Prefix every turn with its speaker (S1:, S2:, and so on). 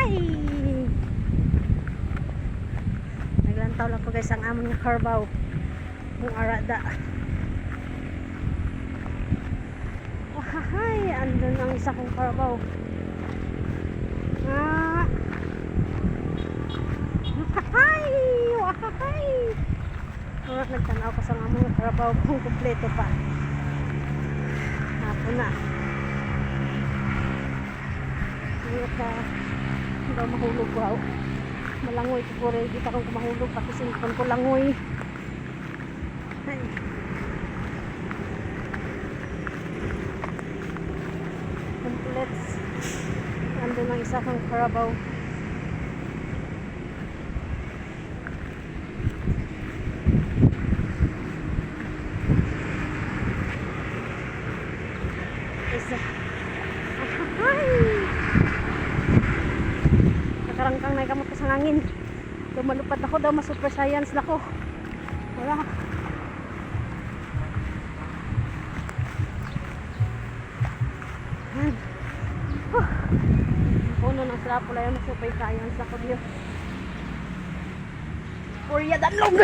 S1: Wahahay! Naglantaw lang ko guys ang amon nga Carabao. Kung arada. Wahahay! Andun ang isa kong Carabao. Ah! Wahahay! Wahahay! Oras nagtanaw ko sa amon nga Carabao kung kumpleto pa. Hapon na. Ngayon ka daw mahulog wow. Malangoy ko po rin. Di pa kong mahulog. Pati sinipon ko langoy. Ay. Complete. Nandun ang isa kong Carabao. Isa. Ay! Nakarangkang na ikamot ko sa hangin. Malupad ako daw, super science na ko. Wala. Yan. Puno ng slapula yun, super science na ko. Korea danlong.